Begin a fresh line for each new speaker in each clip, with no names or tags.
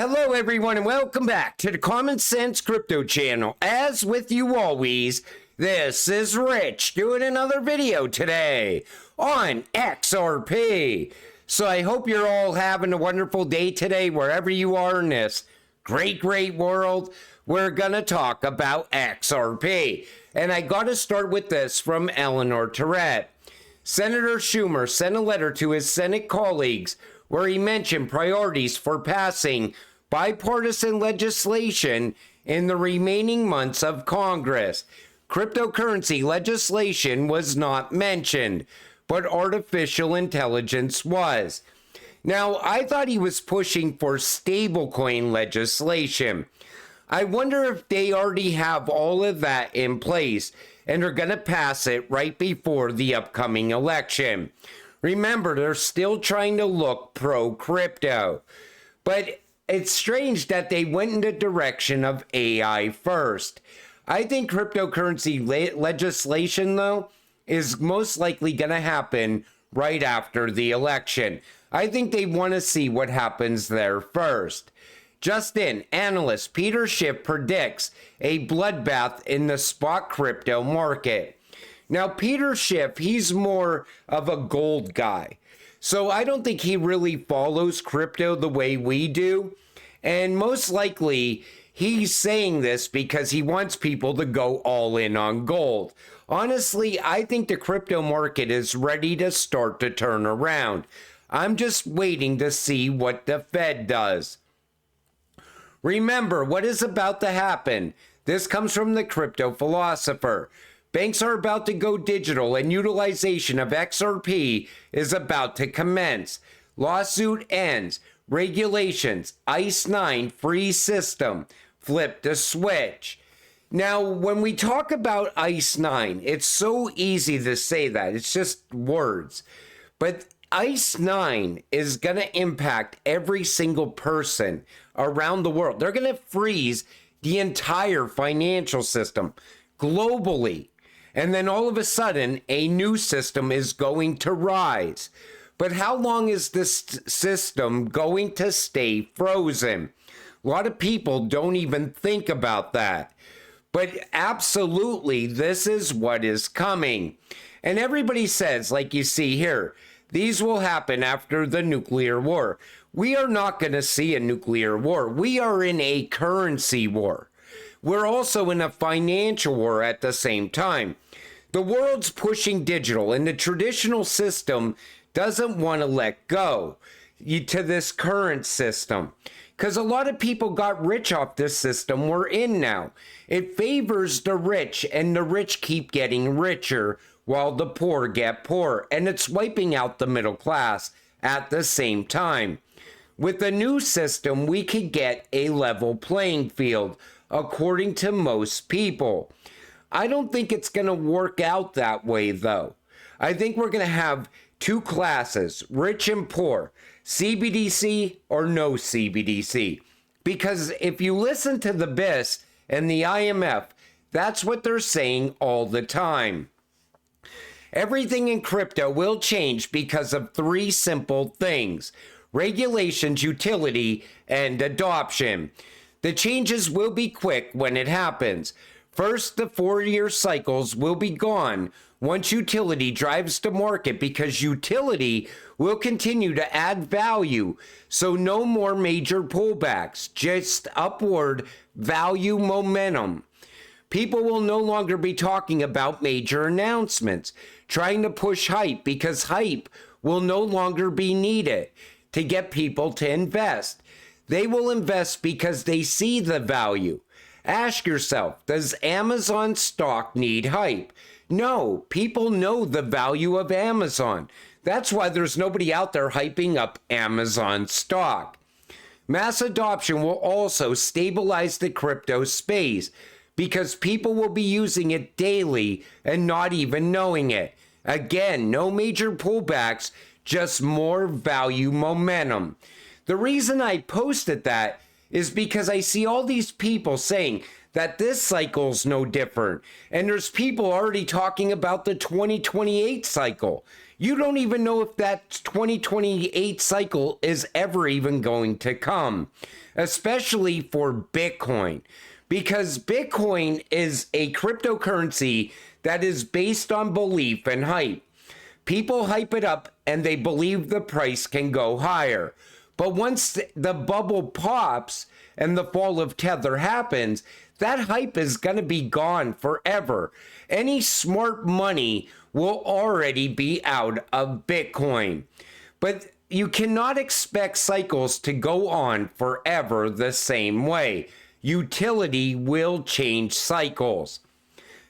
Hello, everyone, and welcome back to the Common Sense Crypto channel. As with you always, this is Rich doing another video today on XRP. So I hope you're all having a wonderful day today, wherever you are in this great world. We're going to talk about XRP. And I got to start with this from Eleanor Terrett. Senator Schumer sent a letter to his Senate colleagues where he mentioned priorities for passing bipartisan legislation in the remaining months of Congress. Cryptocurrency legislation was not mentioned, but artificial intelligence was. Now, I thought he was pushing for stablecoin legislation. I wonder if they already have all of that in place and are going to pass it right before the upcoming election. Remember, they're still trying to look pro-crypto. But it's strange that they went in the direction of AI first. I think cryptocurrency legislation, though, is most likely going to happen right after the election. I think they want to see what happens there first. Just in, analyst Peter Schiff predicts a bloodbath in the spot crypto market. Now, Peter Schiff, he's more of a gold guy. So I don't think he really follows crypto the way we do. And most likely, he's saying this because he wants people to go all in on gold. Honestly, I think the crypto market is ready to start to turn around. I'm just waiting to see what the Fed does. Remember what is about to happen. This comes from the crypto philosopher. Banks are about to go digital and utilization of XRP is about to commence. Lawsuit ends. Regulations. ICE9 free system. Flip the switch. Now, when we talk about ICE9, it's so easy to say that. It's just words. But ICE9 is going to impact every single person around the world. They're going to freeze the entire financial system globally. And then all of a sudden, a new system is going to rise. But how long is this system going to stay frozen? A lot of people don't even think about that. But absolutely, this is what is coming. And everybody says, like you see here, these will happen after the nuclear war. We are not going to see a nuclear war. We are in a currency war. We're also in a financial war at the same time. The world's pushing digital, and the traditional system doesn't want to let go to this current system. Because a lot of people got rich off this system we're in now. It favors the rich, and the rich keep getting richer while the poor get poorer. And it's wiping out the middle class at the same time. With the new system, we could get a level playing field, according to most people. I don't think it's going to work out that way, though. I think we're going to have two classes, rich and poor, CBDC or no CBDC. Because if you listen to the BIS and the IMF, that's what they're saying all the time. Everything in crypto will change because of three simple things: regulations, utility, and adoption. The changes will be quick when it happens. First, the 4-year cycles will be gone once utility drives to market, because utility will continue to add value. So no more major pullbacks, just upward value momentum. People will no longer be talking about major announcements, trying to push hype, because hype will no longer be needed to get people to invest. They will invest because they see the value. Ask yourself, does Amazon stock need hype? No, people know the value of Amazon. That's why there's nobody out there hyping up Amazon stock. Mass adoption will also stabilize the crypto space, because people will be using it daily and not even knowing it. Again, no major pullbacks, just more value momentum. The reason I posted that is because I see all these people saying that this cycle's no different. And there's people already talking about the 2028 cycle. You don't even know if that 2028 cycle is ever even going to come, especially for Bitcoin, because Bitcoin is a cryptocurrency that is based on belief and hype. People hype it up and they believe the price can go higher. But once the bubble pops and the fall of Tether happens, that hype is going to be gone forever. Any smart money will already be out of Bitcoin. But you cannot expect cycles to go on forever the same way. Utility will change cycles.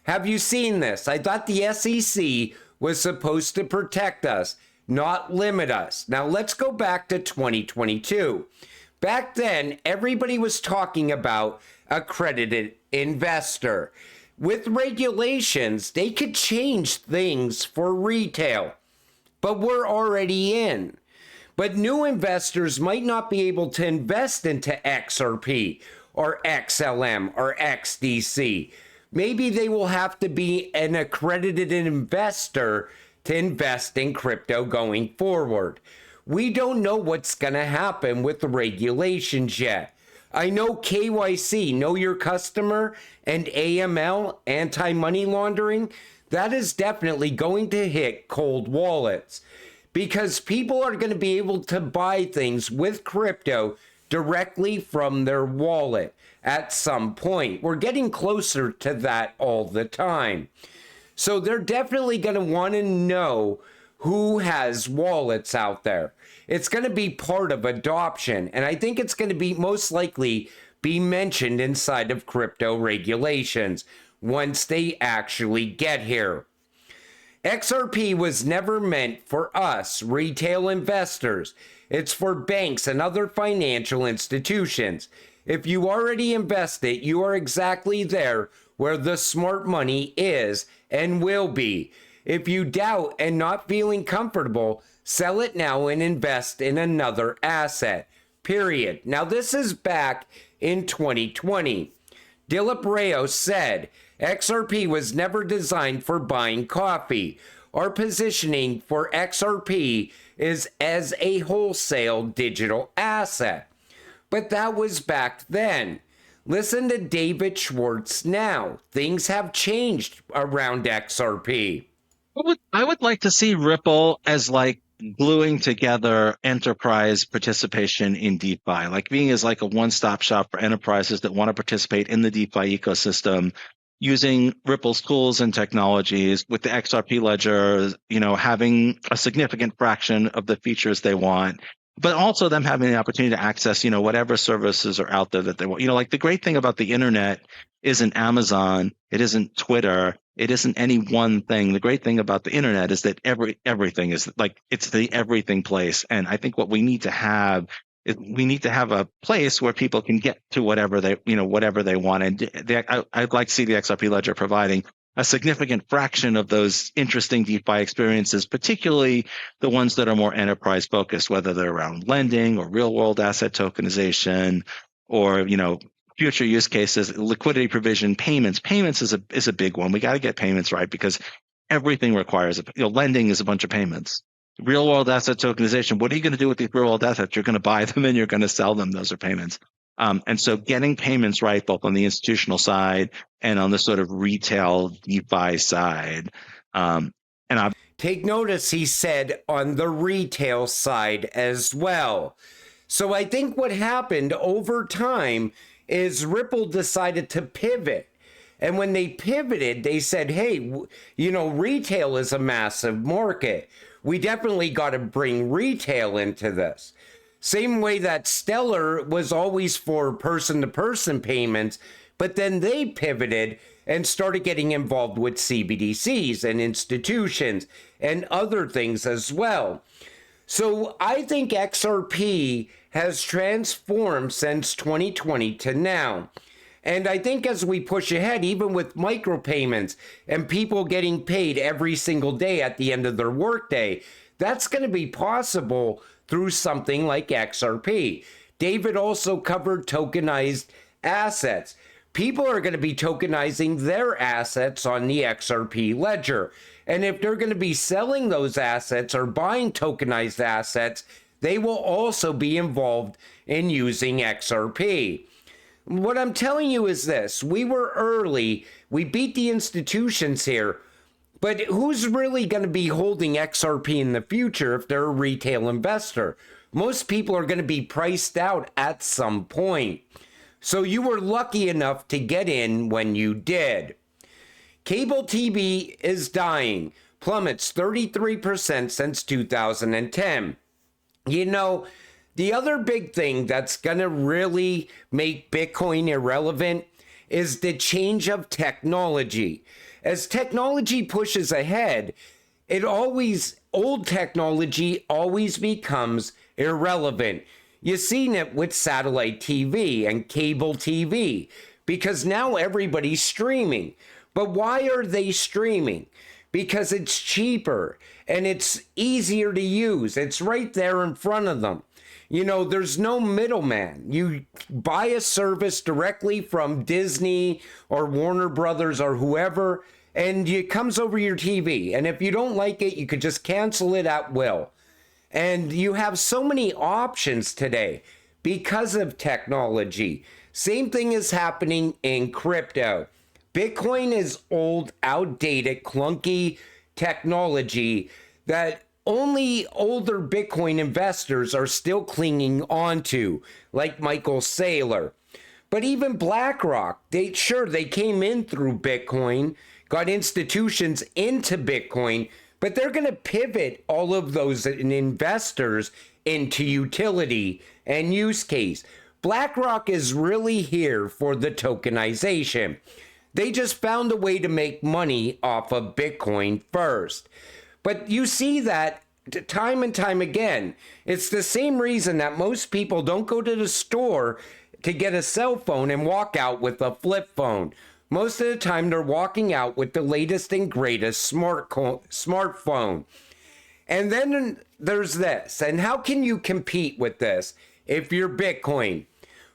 Have you seen this? I thought the SEC was supposed to protect us, not limit us. Now let's go back to 2022. Back then, everybody was talking about accredited investor. With regulations, they could change things for retail, but we're already in. But new investors might not be able to invest into XRP or XLM or XDC. Maybe they will have to be an accredited investor to invest in crypto going forward. We don't know what's going to happen with the regulations yet. I know KYC, know your customer, and AML, anti-money laundering, that is definitely going to hit cold wallets, because people are going to be able to buy things with crypto directly from their wallet at some point. We're getting closer to that all the time. So they're definitely going to want to know who has wallets out there. It's going to be part of adoption, and I think it's going to be most likely be mentioned inside of crypto regulations once they actually get here. XRP was never meant for us, retail investors. It's for banks and other financial institutions. If you already invested, you are exactly there where the smart money is and will be. If you doubt and not feeling comfortable, sell it now and invest in another asset, period. Now, this is back in 2020. Dilip Rayos said, XRP was never designed for buying coffee. Our positioning for XRP is as a wholesale digital asset. But that was back then. Listen to David Schwartz now. Things have changed around XRP.
I would like to see Ripple as like gluing together enterprise participation in DeFi, like being as like a one-stop shop for enterprises that want to participate in the DeFi ecosystem, using Ripple's tools and technologies with the XRP ledger, having a significant fraction of the features they want, but also them having the opportunity to access, whatever services are out there that they want. Like the great thing about the internet isn't Amazon, it isn't Twitter, it isn't any one thing. The great thing about the internet is that everything is like, it's the everything place. And I think what we need to have is we need to have a place where people can get to whatever they want. And I'd like to see the XRP ledger providing a significant fraction of those interesting DeFi experiences, particularly the ones that are more enterprise focused, whether they're around lending or real world asset tokenization, or, future use cases, liquidity provision, payments. Payments is a big one. We got to get payments right, because everything requires lending is a bunch of payments. Real world asset tokenization. What are you going to do with these real world assets? You're going to buy them and you're going to sell them. Those are payments. And so getting payments right, both on the institutional side and on the sort of retail DeFi side.
Take notice, he said on the retail side as well. So I think what happened over time is Ripple decided to pivot. And when they pivoted, they said, hey, retail is a massive market. We definitely got to bring retail into this. Same way that Stellar was always for person-to-person payments, but then they pivoted and started getting involved with CBDCs and institutions and other things as well. So I think XRP has transformed since 2020 to now. And I think as we push ahead, even with micropayments and people getting paid every single day at the end of their workday, that's going to be possible through something like XRP. David also covered tokenized assets. people are going to be tokenizing their assets on the XRP ledger. And if they're going to be selling those assets or buying tokenized assets, they will also be involved in using XRP. What I'm telling you is this: we were early, we beat the institutions here, but who's really going to be holding XRP in the future if they're a retail investor? Most people are going to be priced out at some point. So you were lucky enough to get in when you did. Cable TV is dying, plummets 33% since 2010. You know, the other big thing that's going to really make Bitcoin irrelevant is the change of technology. As technology pushes ahead, old technology always becomes irrelevant. You've seen it with satellite TV and cable TV, because now everybody's streaming. But why are they streaming? Because it's cheaper and it's easier to use. It's right there in front of them. You know, there's no middleman. You buy a service directly from Disney or Warner Brothers or whoever, and it comes over your TV. And if you don't like it, you could just cancel it at will. And you have so many options today because of technology. Same thing is happening in crypto. Bitcoin is old, outdated, clunky technology that only older Bitcoin investors are still clinging onto, like Michael Saylor. But even BlackRock, they came in through Bitcoin, got institutions into Bitcoin, but they're going to pivot all of those investors into utility and use case. BlackRock is really here for the tokenization. They just found a way to make money off of Bitcoin first. But you see that time and time again. It's the same reason that most people don't go to the store to get a cell phone and walk out with a flip phone. Most of the time, they're walking out with the latest and greatest smartphone. And then there's this. And how can you compete with this if you're Bitcoin?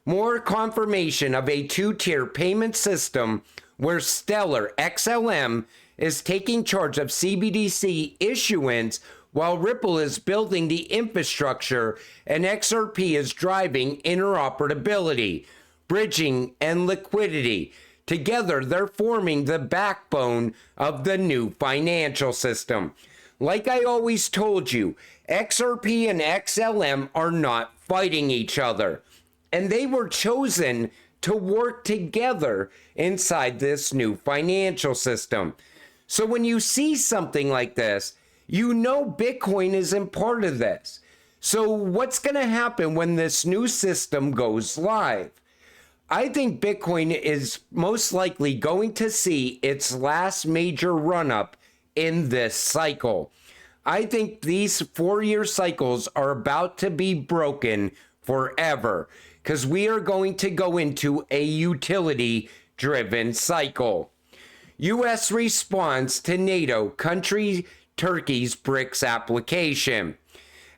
More confirmation of a two-tier payment system where Stellar XLM is taking charge of CBDC issuance while Ripple is building the infrastructure and XRP is driving interoperability, bridging, and liquidity. Together, they're forming the backbone of the new financial system. Like I always told you, XRP and XLM are not fighting each other, and they were chosen to work together inside this new financial system. So when you see something like this, you know Bitcoin isn't part of this. So what's going to happen when this new system goes live? I think Bitcoin is most likely going to see its last major run-up in this cycle. I think these 4-year cycles are about to be broken forever because we are going to go into a utility-driven cycle. U.S. response to NATO country Turkey's BRICS application.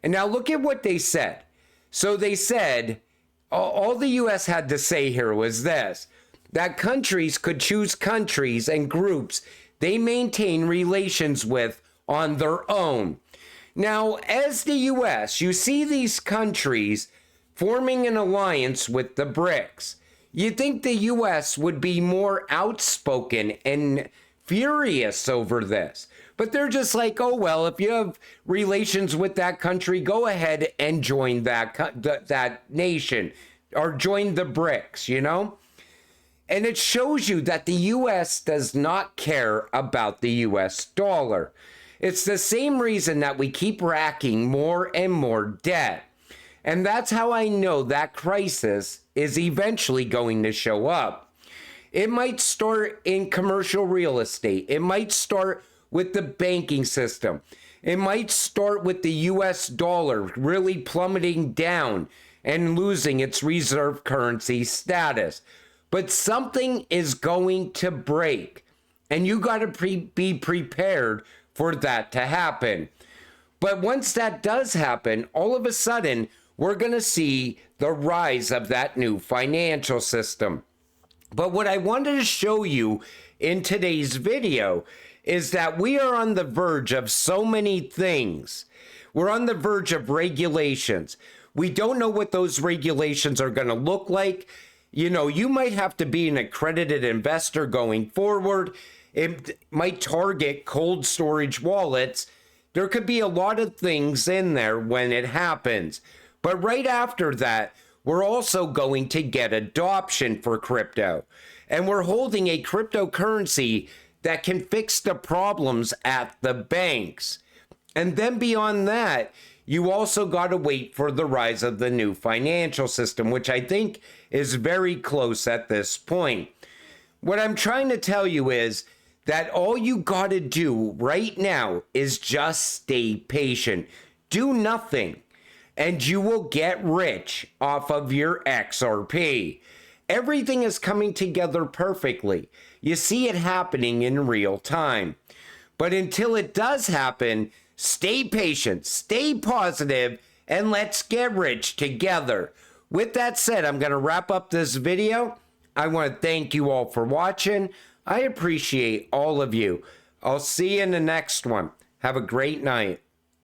And now look at what they said. So they said, all the U.S. had to say here was this, that countries could choose countries and groups they maintain relations with on their own. Now, as the U.S., you see these countries forming an alliance with the BRICS. You'd think the U.S. would be more outspoken and furious over this. But they're just like, oh, well, if you have relations with that country, go ahead and join that nation or join the BRICS, you know? And it shows you that the U.S. does not care about the U.S. dollar. It's the same reason that we keep racking more and more debt. And that's how I know that crisis is eventually going to show up. It might start in commercial real estate. It might start with the banking system. It might start with the US dollar really plummeting down and losing its reserve currency status. But something is going to break, and you got to be prepared for that to happen. But once that does happen, all of a sudden, we're going to see the rise of that new financial system. But what I wanted to show you in today's video is that we are on the verge of so many things. We're on the verge of regulations. We don't know what those regulations are going to look like. You know, you might have to be an accredited investor going forward. It might target cold storage wallets. There could be a lot of things in there when it happens. But right after that, we're also going to get adoption for crypto. And we're holding a cryptocurrency that can fix the problems at the banks. And then beyond that, you also got to wait for the rise of the new financial system, which I think is very close at this point. What I'm trying to tell you is that all you got to do right now is just stay patient. Do nothing, and you will get rich off of your XRP. Everything is coming together perfectly. You see it happening in real time. But until it does happen, stay patient, stay positive, and let's get rich together. With that said, I'm going to wrap up this video. I want to thank you all for watching. I appreciate all of you. I'll see you in the next one. Have a great night.